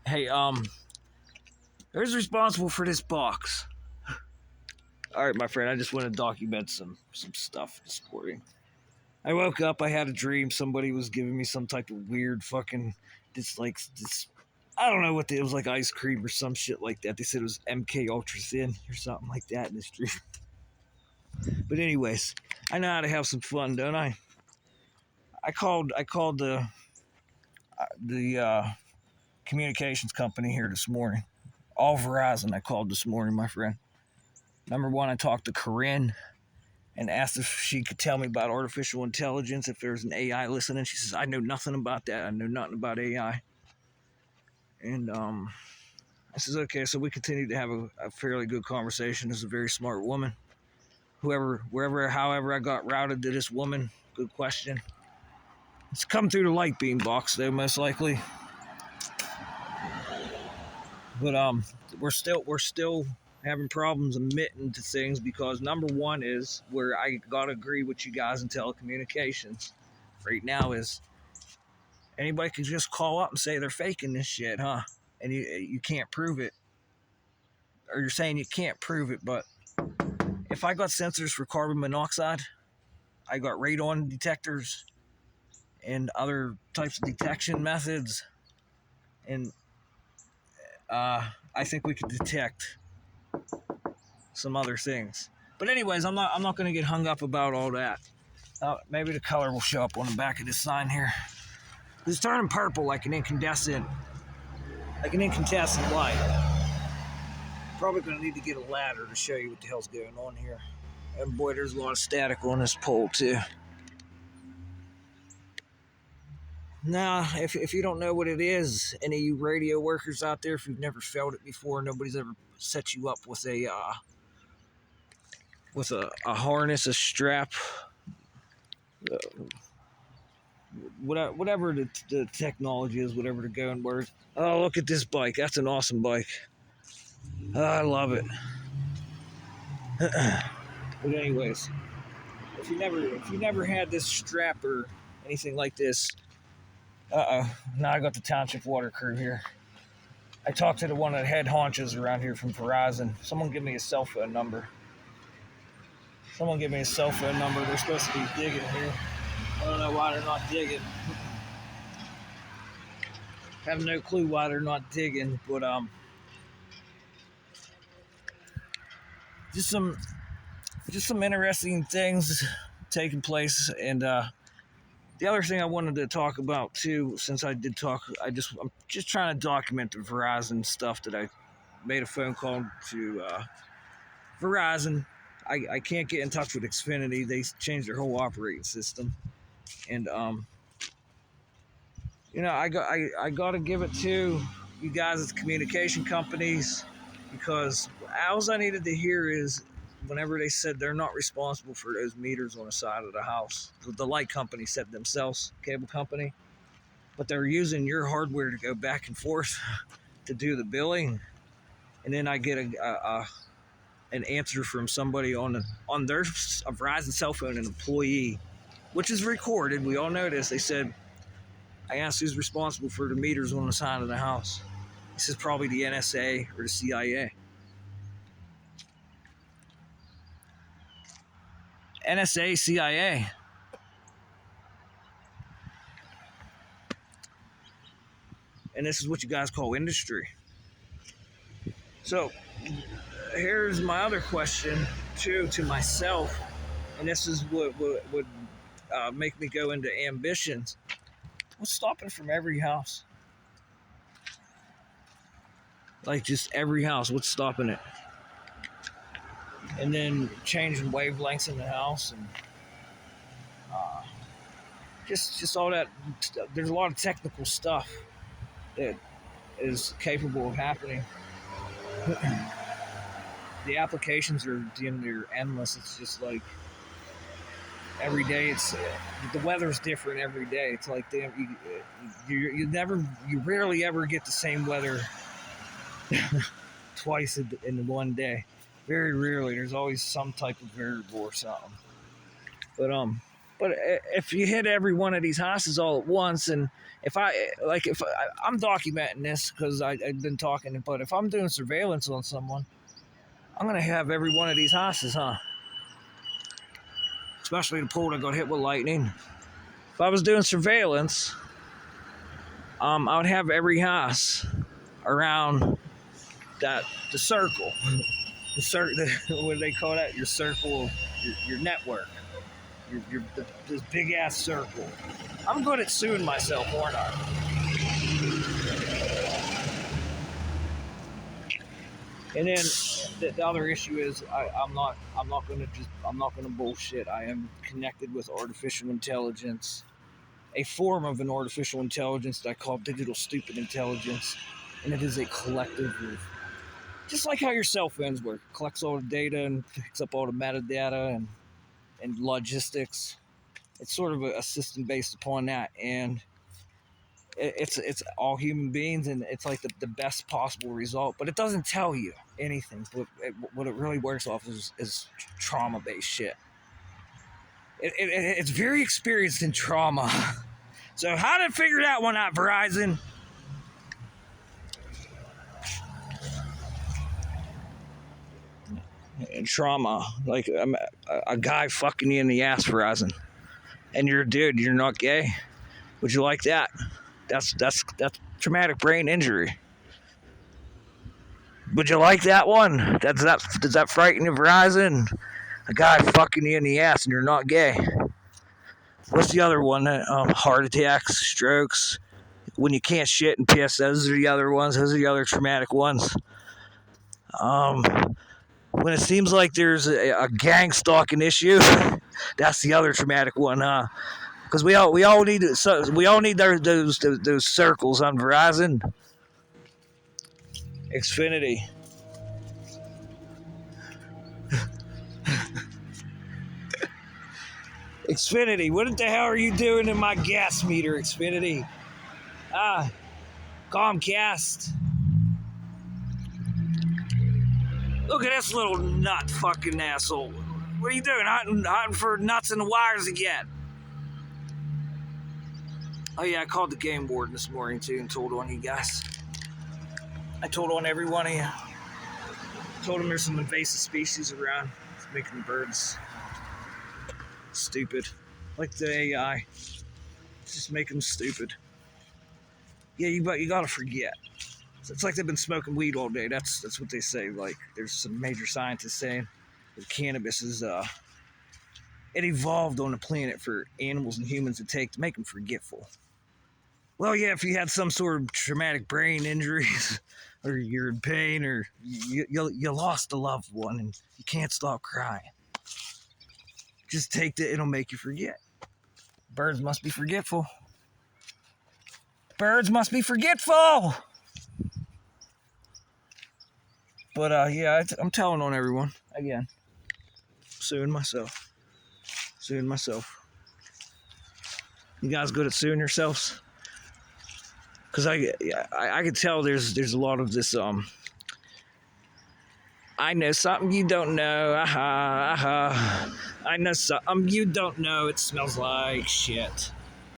Hey, who's responsible for this box? All right, my friend. I just want to document some stuff this morning. I woke up. I had a dream. Somebody was giving me some type of weird fucking this. I don't know what it was, like ice cream or some shit like that. They said it was MK Ultra Thin or something like that in this dream. But anyways, I know how to have some fun, don't I? I called the communications company here this morning. All Verizon. I called this morning, my friend. Number one, I talked to Corinne and asked if she could tell me about artificial intelligence, if there's an AI listening. She says, I know nothing about that. I know nothing about AI. And I says, okay, so we continued to have a fairly good conversation. This is a very smart woman. However I got routed to this woman, good question. It's come through the light beam box, though, most likely. But we're still having problems admitting to things because number one is where I gotta agree with you guys in telecommunications right now is anybody can just call up and say they're faking this shit, huh? And you can't prove it, or you're saying you can't prove it. But if I got sensors for carbon monoxide, I got radon detectors and other types of detection methods, and I think we could detect some other things. But anyways, I'm not going to get hung up about all that. Maybe the color will show up on the back of this sign here. It's turning purple like an incandescent light. Probably going to need to get a ladder to show you what the hell's going on here. And boy, there's a lot of static on this pole too. Now, if you don't know what it is, any of you radio workers out there, if you've never felt it before, nobody's ever set you up with a harness, a strap, uh, whatever the technology is, whatever the going word. Oh, look at this bike. That's an awesome bike. Oh, I love it. But anyways, if you never had this strap or anything like this, now I got the township water crew here. I talked to one of the head honchos around here from Verizon. Someone give me a cell phone number. They're supposed to be digging here. I don't know why they're not digging. Have no clue why they're not digging, but just some interesting things taking place. And the other thing I wanted to talk about too, since I did talk, I'm just trying to document the Verizon stuff that I made a phone call to Verizon. I can't get in touch with Xfinity. They changed their whole operating system, and I got to give it to you guys as communication companies because all I needed to hear is whenever they said they're not responsible for those meters on the side of the house. The light company said themselves, cable company, but they're using your hardware to go back and forth to do the billing, and then I get an answer from somebody on their Verizon cell phone, an employee, which is recorded. We all know this. They said, I asked who's responsible for the meters on the side of the house. He says probably the NSA or the CIA. NSA, CIA. And this is what you guys call industry. So here's my other question too to myself, and this is what would make me go into ambitions. What's stopping from every house? Like just every house, what's stopping it? And then changing wavelengths in the house and uh, just all that. There's a lot of technical stuff that is capable of happening. The applications they're endless. It's just like every day. It's the weather's different every day. It's like you rarely ever get the same weather twice in one day. Very rarely. There's always some type of variable or something. But But if you hit every one of these houses all at once, and I'm documenting this because I've been talking, but if I'm doing surveillance on someone, I'm gonna have every one of these houses, huh? Especially the pool that got hit with lightning. If I was doing surveillance, I would have every house around the circle, what do they call that? Your circle, your network, this big ass circle. I'm good at suing myself, aren't I? And then the other issue is I'm not gonna bullshit. I am connected with artificial intelligence, a form of an artificial intelligence that I call digital stupid intelligence, and it is a collective of, just like how your cell phones work, collects all the data and picks up all the metadata and logistics. It's sort of a system based upon that, and it's all human beings, and it's like the best possible result. But it doesn't tell you anything. But what it really works off is trauma based shit. It's very experienced in trauma. So how did it figure that one out, Verizon? And trauma, like a guy fucking you in the ass, Verizon, and you're a dude, you're not gay. Would you like that? That's traumatic brain injury. Would you like that one? Does that frighten you, Verizon? A guy fucking you in the ass and you're not gay. What's the other one? Heart attacks, strokes, when you can't shit and piss. Those are the other ones. Those are the other traumatic ones. When it seems like there's a gang stalking issue, that's the other traumatic one, huh? Because we all need those circles on Verizon. Xfinity. Xfinity, what the hell are you doing in my gas meter, Xfinity? Comcast. Look at this little nut fucking asshole. What are you doing? Hunting for nuts in the wires again? Oh yeah, I called the game warden this morning too and told on you guys. I told on every one of you. Told them there's some invasive species around. It's making the birds stupid. Like the AI. It's just making them stupid. Yeah, you gotta forget. It's like they've been smoking weed all day. That's what they say. Like there's some major scientists saying that cannabis is it evolved on the planet for animals and humans to take to make them forgetful. Well, yeah, if you had some sort of traumatic brain injuries, or you're in pain, or you lost a loved one and you can't stop crying, just take it. It'll make you forget. Birds must be forgetful. Birds must be forgetful. But yeah, I'm telling on everyone again. Suing myself. You guys good at suing yourselves? Because I can tell there's a lot of this. I know something you don't know. I know something you don't know. It smells like shit.